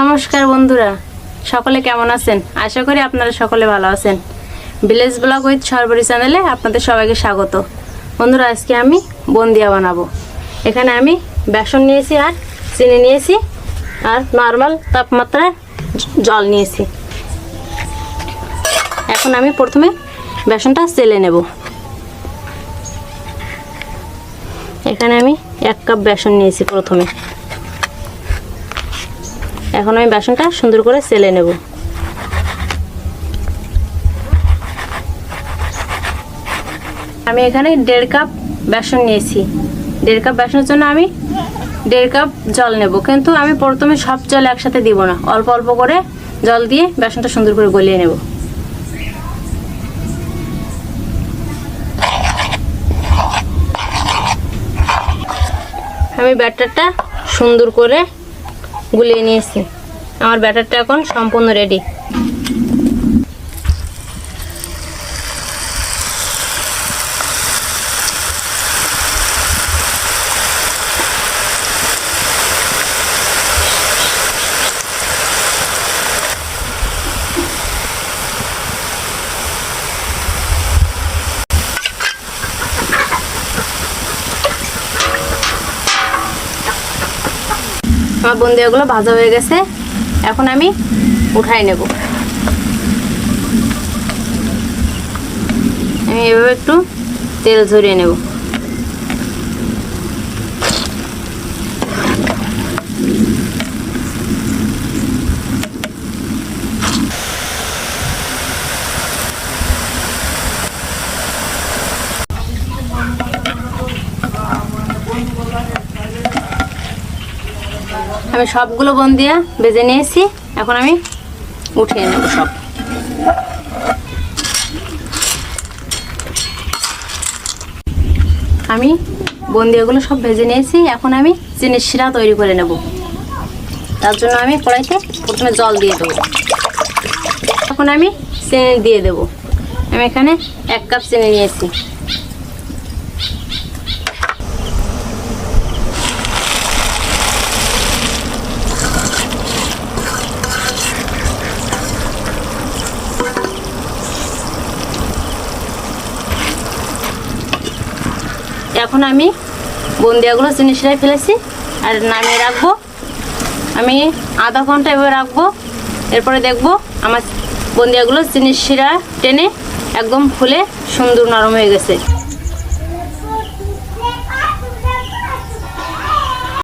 নমস্কার বন্ধুরা, সকলে কেমন আছেন? আশা করি আপনারা সকলে ভালো আছেন। ভিলেজ ব্লগ উইথ সরবরি চ্যানেলে আপনাদের সবাইকে স্বাগত। বন্ধুরা, আজকে আমি বুন্দিয়া বানাবো। এখানে আমি বেসন নিয়েছি আর চিনি নিয়েছি আর নর্মাল তাপমাত্রায় জল নিয়েছি। এখন আমি প্রথমে বেসনটা চেলে নেব। এখানে আমি 1 কাপ বেসন নিয়েছি প্রথমে। এখন আমি বেসনটা সুন্দর করে চেলে নেব। আমি এখানে 1.5 কাপ বেসন নিয়েছি। 1.5 কাপ বেসনের জন্য আমি 1.5 কাপ জল নেব, কিন্তু আমি প্রথমে সব জল একসাথে দিব না, অল্প অল্প করে জল দিয়ে বেসনটা সুন্দর করে গলিয়ে নেব। আমি ব্যাটারটা সুন্দর করে গুলিয়ে নিয়েছি। আমার ব্যাটারটা এখন সম্পূর্ণ রেডি। আমার বুন্দিয়াগুলো ভাজা হয়ে গেছে, এখন আমি উঠাই নেব। আমি এভাবে একটু তেল ঝরিয়ে নেব। আমি সবগুলো বুন্দিয়া ভেজে নিয়েছি, এখন আমি উঠিয়ে নেব সব। আমি বুন্দিয়াগুলো সব ভেজে নিয়েছি, এখন আমি চিনির শিরা তৈরি করে নেব। তার জন্য আমি কড়াইতে প্রথমে জল দিয়ে দেবো। এখন আমি চিনি দিয়ে দেব। আমি এখানে 1 কাপ চিনি নিয়েছি। এখন আমি বুন্দিয়াগুলো চিনি শিরায় ফেলেছি আর নামিয়ে রাখবো। আমি আধা ঘন্টা এভাবে রাখবো। এরপরে দেখবো আমার বুন্দিয়াগুলো চিনি শিরা টেনে একদম ফুলে সুন্দর নরম হয়ে গেছে।